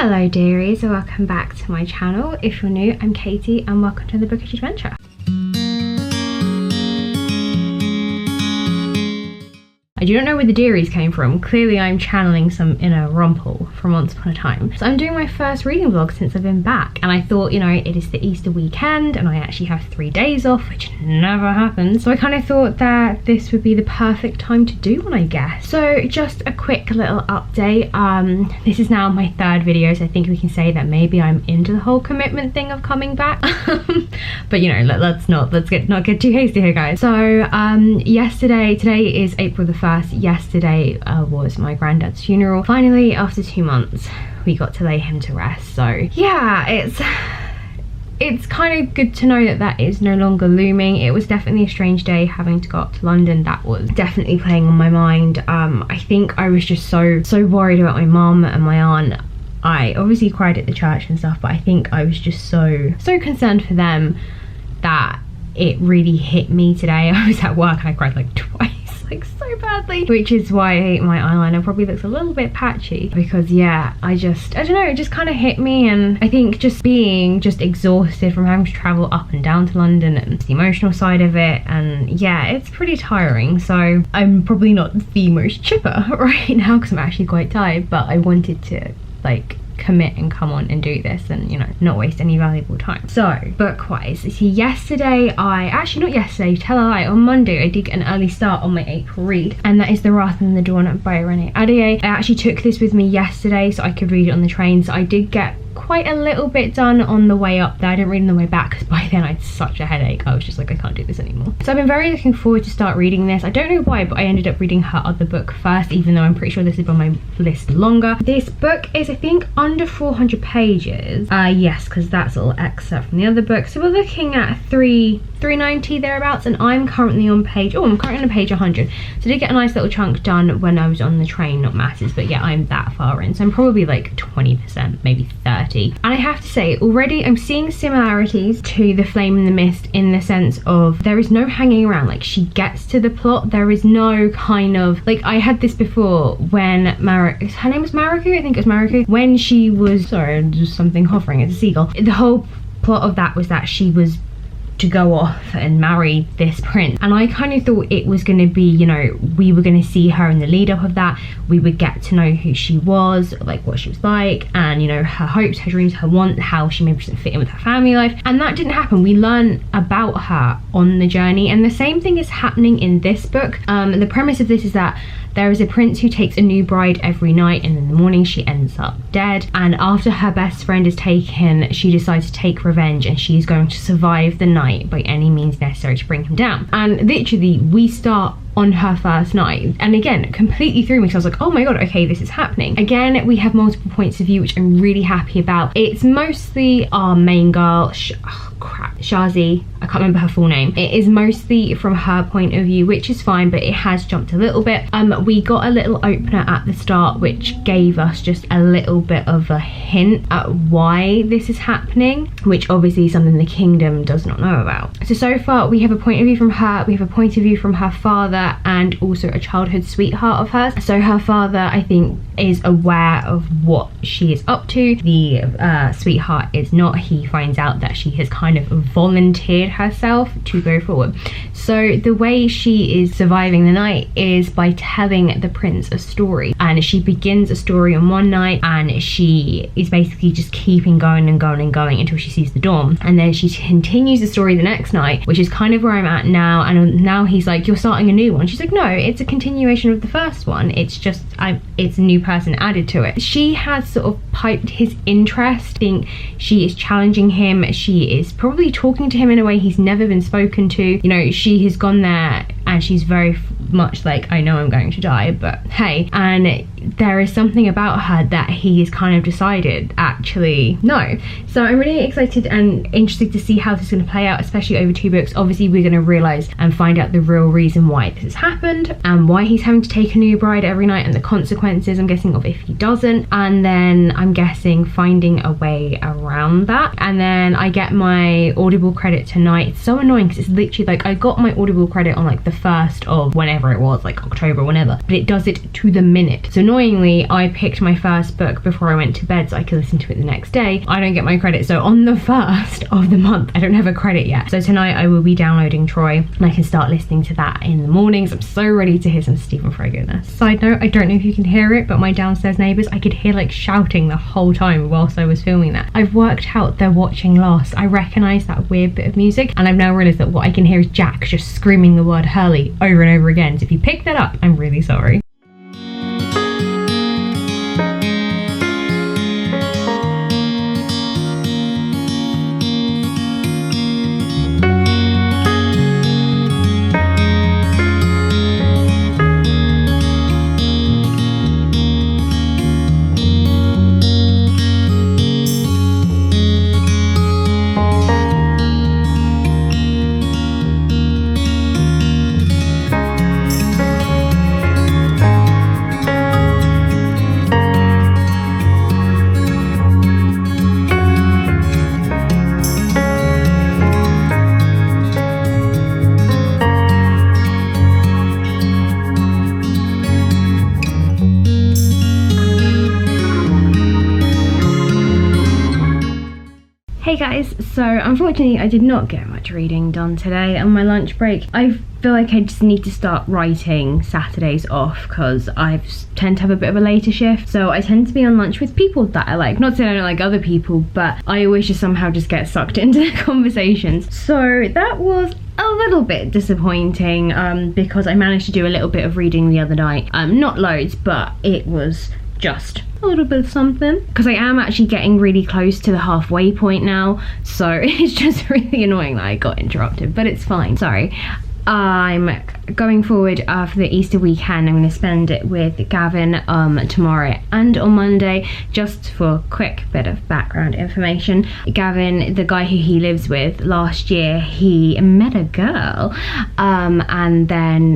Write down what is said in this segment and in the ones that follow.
Hello dearies, welcome back to my channel. If you're new, I'm Katie and welcome to the Bookish adventure. I do not know where the dearies came from. Clearly I'm channeling some inner rumple from once upon a time. So I'm doing my first reading vlog since I've been back, and I thought, you know, it is the Easter weekend and I actually have 3 days off, which never happens. So I kind of thought that this would be the perfect time to do one, I guess. So just a quick little update. This is now my 3rd video, so I think we can say that maybe I'm into the whole commitment thing of coming back. But you know, let's not get too hasty here, guys. So today is April the 1st. Yesterday was my granddad's funeral. Finally, after 2 months, we got to lay him to rest. So yeah, it's kind of good to know that that is no longer looming. It was definitely a strange day having to go up to London. That was definitely playing on my mind. I think I was just so worried about my mum and my aunt. I obviously cried at the church and stuff, but I think I was just so concerned for them that it really hit me today. I was at work and I cried like twice. Like so badly, which is why my eyeliner probably looks a little bit patchy, because yeah, I don't know, it just kind of hit me. And I think just being exhausted from having to travel up and down to London and the emotional side of it, and yeah, it's pretty tiring. So I'm probably not the most chipper right now because I'm actually quite tired, but I wanted to like commit and come on and do this and, you know, not waste any valuable time. So book wise, see, yesterday tell a lie, on Monday I did an early start on my April read, and that is The Wrath and the Dawn by Renee Adier. I actually took this with me yesterday so I could read it on the train, so I did get quite a little bit done on the way up there. I didn't read on the way back because by then I had such a headache. I was just like, I can't do this anymore. So I've been very looking forward to start reading this. I don't know why, but I ended up reading her other book first, even though I'm pretty sure this is on my list longer. This book is, I think, under 400 pages. Yes, because that's a little excerpt from the other book. So we're looking at 390 thereabouts, and I'm currently on page 100. So I did get a nice little chunk done when I was on the train, not masses, but yeah, I'm that far in. So I'm probably like 20%, maybe 30. And I have to say, already I'm seeing similarities to The Flame in the Mist in the sense of there is no hanging around. Like, she gets to the plot. There is no kind of, like, I had this before when her name was Mariku? I think it was Mariku. When she was, sorry, just something hovering, it's a seagull. The whole plot of that was that she was to go off and marry this prince, and I kind of thought it was going to be, you know, we were going to see her in the lead up of that. We would get to know who she was, like what she was like, and you know, her hopes, her dreams, her wants, how she maybe doesn't fit in with her family life, and that didn't happen. We learn about her on the journey, and the same thing is happening in this book. The premise of this is that there is a prince who takes a new bride every night, and in the morning she ends up dead. And after her best friend is taken, she decides to take revenge, and she's going to survive the night by any means necessary to bring him down. And literally, we start on her first night, and again, completely threw me, so I was like, oh my god, okay, this is happening. Again, we have multiple points of view, which I'm really happy about. It's mostly our main girl, Shazi, I can't remember her full name. It is mostly from her point of view, which is fine, but it has jumped a little bit. We got a little opener at the start which gave us just a little bit of a hint at why this is happening, which obviously is something the kingdom does not know about. So far we have a point of view from her, we have a point of view from her father, and also a childhood sweetheart of hers. So her father, I think, is aware of what she is up to. The sweetheart is not. He finds out that she has kind of volunteered herself to go forward. So the way she is surviving the night is by telling the prince a story, and she begins a story on one night, and she is basically just keeping going and going and going until she sees the dawn, and then she continues the story the next night, which is kind of where I'm at now. And now he's like, you're starting a new one. She's like, no, it's a continuation of the first one, it's just it's a new person added to it. She has sort of piped his interest. I think she is challenging him, she is probably talking to him in a way he's never been spoken to. You know, she has gone there and she's very much like, I know I'm going to die, but hey. And there is something about her that he has kind of decided, actually, no. So I'm really excited and interested to see how this is going to play out, especially over 2 books. Obviously, we're going to realise and find out the real reason why this has happened, and why he's having to take a new bride every night, and the consequences, I'm guessing, of if he doesn't. And then I'm guessing finding a way around that. And then I get my Audible credit tonight. It's so annoying because it's literally like, I got my Audible credit on like the 1st of whenever it was, like October, whenever, but it does it to the minute. So annoyingly, I picked my first book before I went to bed so I could listen to it the next day. I don't get my credit, so on the 1st of the month I don't have a credit yet. So tonight I will be downloading Troy and I can start listening to that in the mornings. I'm so ready to hear some Stephen Fry goodness. Side note, I don't know if you can hear it, but my downstairs neighbours, I could hear like shouting the whole time whilst I was filming that. I've worked out they're watching Lost. I recognise that weird bit of music, and I've now realised that what I can hear is Jack just screaming the word Hurley over and over again. So if you pick that up, I'm really sorry. Hey guys, so unfortunately I did not get much reading done today on my lunch break. I feel like I just need to start writing Saturdays off because I tend to have a bit of a later shift, so I tend to be on lunch with people that I like. Not that I don't like other people, but I always just somehow just get sucked into the conversations. So that was a little bit disappointing because I managed to do a little bit of reading the other night. Not loads, but it was just a little bit of something, because I am actually getting really close to the halfway point now, so it's just really annoying that I got interrupted, but it's fine. Sorry. I'm going forward for the Easter weekend. I'm going to spend it with Gavin tomorrow and on Monday. Just for a quick bit of background information, Gavin, the guy who he lives with, last year he met a girl and then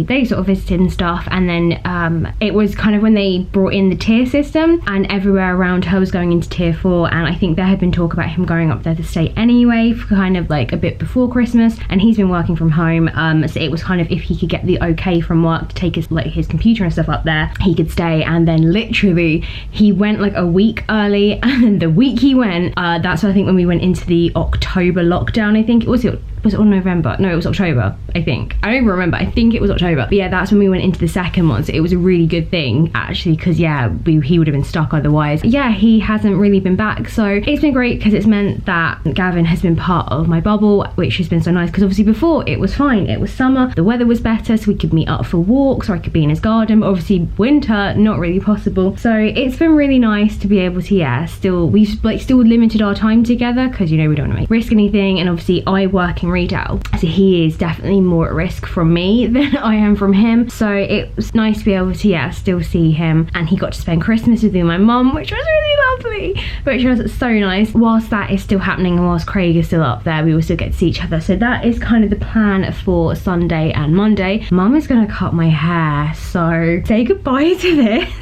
they sort of visited and stuff, and then it was kind of when they brought in the tier system and everywhere around her was going into tier 4, and I think there had been talk about him going up there to stay anyway for kind of like a bit before Christmas, and he's been working from home. So it was kind of if he could get the okay from work to take his computer and stuff up there, he could stay. And then literally he went like a week early, and the week he went, that's I think when we went into the October lockdown. I think it was it on November? No, it was October, I think. I don't even remember. I think it was October. But yeah, that's when we went into the second one. So it was a really good thing, actually, because yeah, he would have been stuck otherwise. Yeah, he hasn't really been back. So it's been great because it's meant that Gavin has been part of my bubble, which has been so nice, because obviously before it was fine. It was summer, the weather was better, so we could meet up for walks, or I could be in his garden. But obviously winter, not really possible. So it's been really nice to be able to, yeah, we've still limited our time together because, you know, we don't want to risk anything. And obviously I work in retail, so he is definitely more at risk from me than I am from him. So it was nice to be able to, yeah, still see him. And he got to spend Christmas with me and my mum, which was really lovely, which was so nice. Whilst that is still happening and whilst Craig is still up there, we will still get to see each other. So that is kind of the plan for Sunday and Monday. Mum is gonna cut my hair, so say goodbye to this.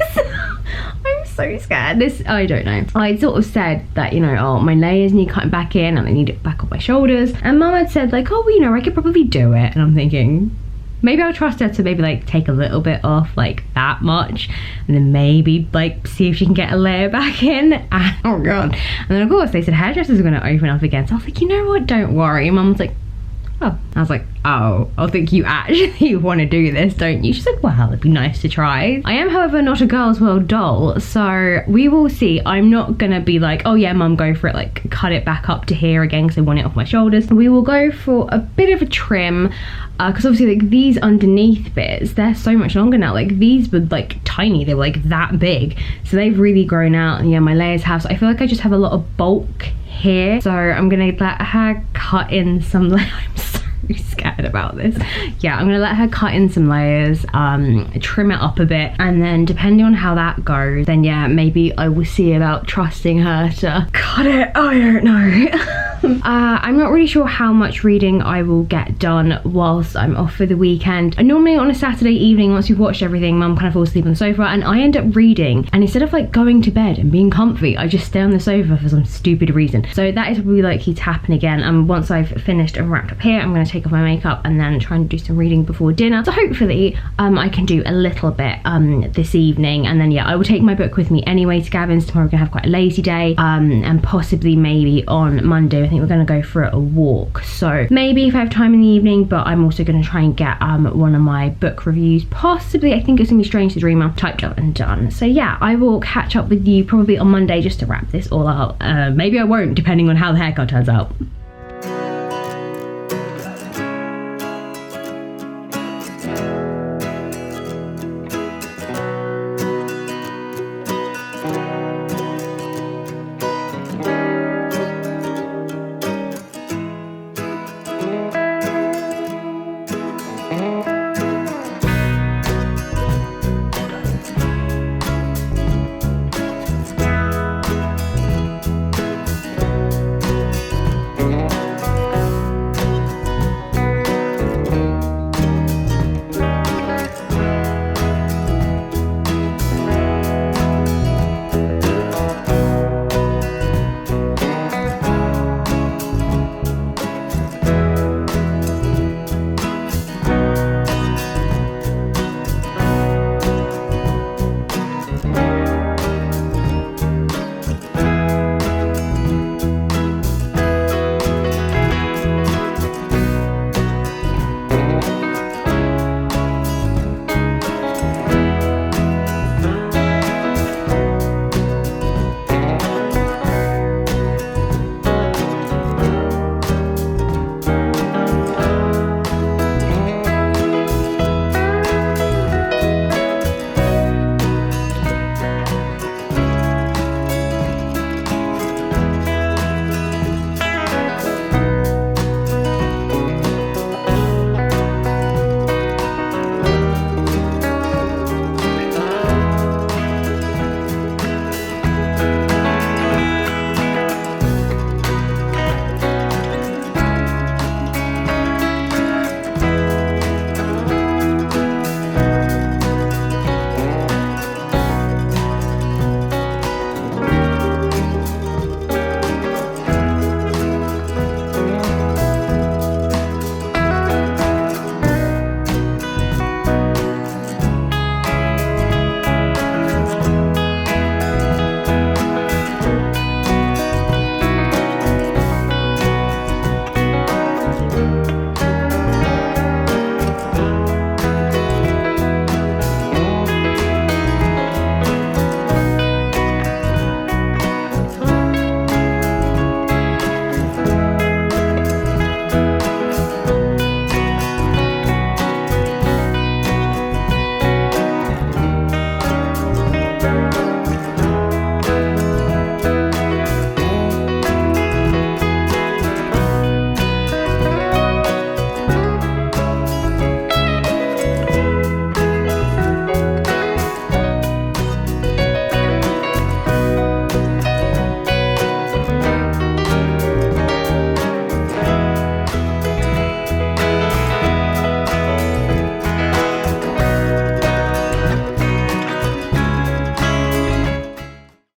I'm so scared. I don't know. I sort of said that, you know, oh, my layers need cutting back in and I need it back on my shoulders. And Mum had said like, oh, well, you know, I could probably do it. And I'm thinking, maybe I'll trust her to maybe like take a little bit off, like that much, and then maybe like see if she can get a layer back in. And, oh God. And then of course they said hairdressers are going to open up again. So I was like, you know what? Don't worry. Mum was like, oh. I was like, oh, I think you actually want to do this, don't you? She's like, well, it'd be nice to try. I am, however, not a girl's world doll, so we will see. I'm not gonna be like, oh yeah, Mum, go for it, like cut it back up to here again because I want it off my shoulders. We will go for a bit of a trim, because obviously like these underneath bits, they're so much longer now. Like these were like tiny, they were like that big, so they've really grown out. And yeah, my layers have, so I feel like I just have a lot of bulk here, so I'm gonna let her cut in some layers. I'm so scared about this. Yeah, I'm gonna let her cut in some layers, trim it up a bit, and then depending on how that goes, then yeah, maybe I will see about trusting her to cut it. I don't know. I'm not really sure how much reading I will get done whilst I'm off for the weekend. And normally on a Saturday evening, once we've watched everything, Mum kind of falls asleep on the sofa and I end up reading, and instead of like going to bed and being comfy, I just stay on the sofa for some stupid reason. So that is probably likely to happen again, and once I've finished and wrapped up here, I'm going to take off my makeup and then try and do some reading before dinner. So hopefully I can do a little bit this evening, and then yeah, I will take my book with me anyway to Gavin's. Tomorrow we're going to have quite a lazy day, and possibly maybe on Monday I think we're going to go for a walk. So maybe if I have time in the evening, but I'm also going to try and get one of my book reviews, possibly, I think it's going to be Strange the Dreamer, typed up and done. So yeah, I will catch up with you probably on Monday just to wrap this all out. Maybe I won't, depending on how the haircut turns out.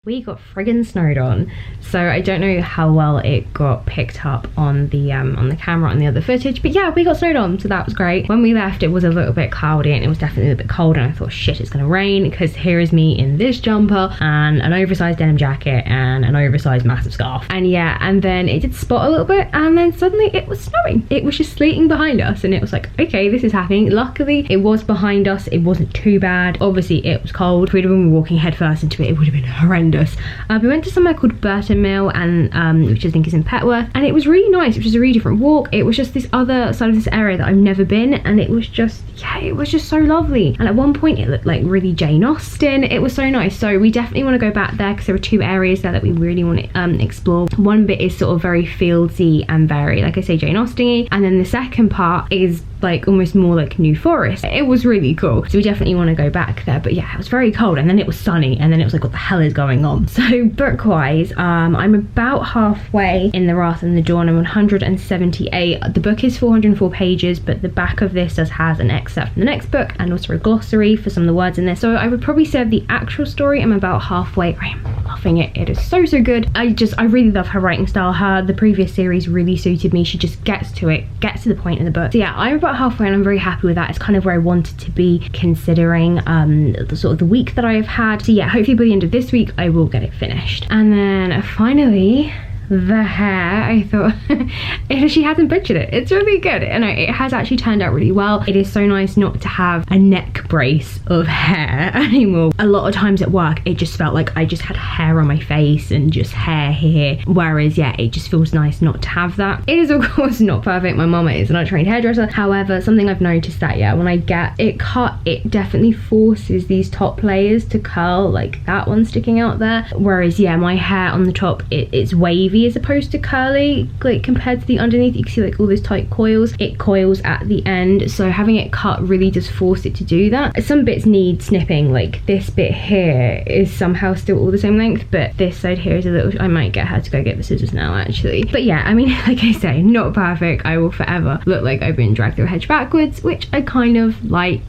We got friggin' snowed on, so I don't know how well it got picked up on the camera and the other footage, but yeah, we got snowed on, so that was great. When we left, it was a little bit cloudy and it was definitely a bit cold, and I thought, shit, it's gonna rain, because here is me in this jumper and an oversized denim jacket and an oversized massive scarf, and yeah, and then it did spot a little bit, and then suddenly it was snowing. It was just sleeting behind us, and it was like, okay, this is happening. Luckily, it was behind us. It wasn't too bad. Obviously, it was cold. If we'd have been walking headfirst into it, it would have been horrendous. We went to somewhere called Burton Mill, and which I think is in Petworth, and it was really nice. It was just a really different walk. It was just this other side of this area that I've never been, and it was just, yeah, it was just so lovely. And at one point it looked like really Jane Austen. It was so nice. So we definitely want to go back there, because there are two areas there that we really want to explore. One bit is sort of very fieldsy and very, like I say, Jane Austen-y, and then the second part is like almost more like New Forest. It was really cool, so we definitely want to go back there. But yeah, it was very cold, and then it was sunny, and then it was like, what the hell is going on? So book wise, I'm about halfway in The Wrath and the Dawn. I'm 178. The book is 404 pages, but the back of this does has an excerpt from the next book and also a glossary for some of the words in this. So I would probably say of the actual story, I'm about halfway. I am loving it. It is so good. I really love her writing style. The previous series really suited me. She just gets to it, gets to the point in the book. So yeah, I'm about halfway and I'm very happy with that. It's kind of where I wanted to be, considering the sort of the week that I have had. So yeah, hopefully by the end of this week I will get it finished. And then finally, the hair. I thought she hasn't butchered it. It's really good, and it has actually turned out really well. It is so nice not to have a neck brace of hair anymore. A lot of times at work it just felt like I just had hair on my face and just hair here, whereas yeah, it just feels nice not to have that. It is of course not perfect. My mama is not a trained hairdresser. However, something I've noticed that yeah, when I get it cut, it definitely forces these top layers to curl, like that one sticking out there, whereas yeah, my hair on the top, it's wavy as opposed to curly, like compared to the underneath. You can see like all those tight coils. It coils at the end, so having it cut really does force it to do that. Some bits need snipping, like this bit here is somehow still all the same length, but this side here is a little, I might get her to go get the scissors now actually. But yeah, I mean, like I say, not perfect. I will forever look like I've been dragged through a hedge backwards, which I kind of like.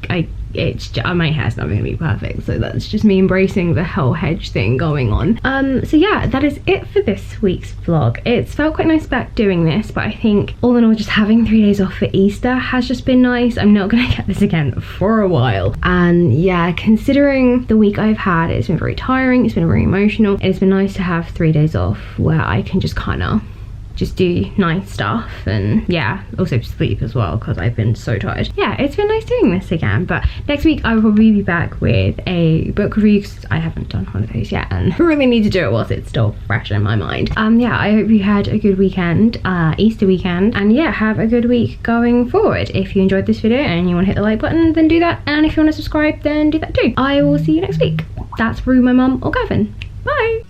It's just, my hair's not going to be perfect, so that's just me embracing the whole hedge thing going on. So yeah, that is it for this week's vlog. It's felt quite nice back doing this, but I think all in all, just having 3 days off for Easter has just been nice. I'm not going to get this again for a while, and yeah, considering the week I've had, it's been very tiring, it's been very emotional. It's been nice to have 3 days off where I can just kind of just do nice stuff, and yeah, also sleep as well because I've been so tired. Yeah, it's been nice doing this again, but next week I will probably be back with a book review because I haven't done holidays yet and I really need to do it whilst it's still fresh in my mind. Yeah, I hope you had a good weekend, Easter weekend, and yeah, have a good week going forward. If you enjoyed this video and you want to hit the like button, then do that, and if you want to subscribe, then do that too. I will see you next week. That's Rue, my mum, or Gavin. Bye!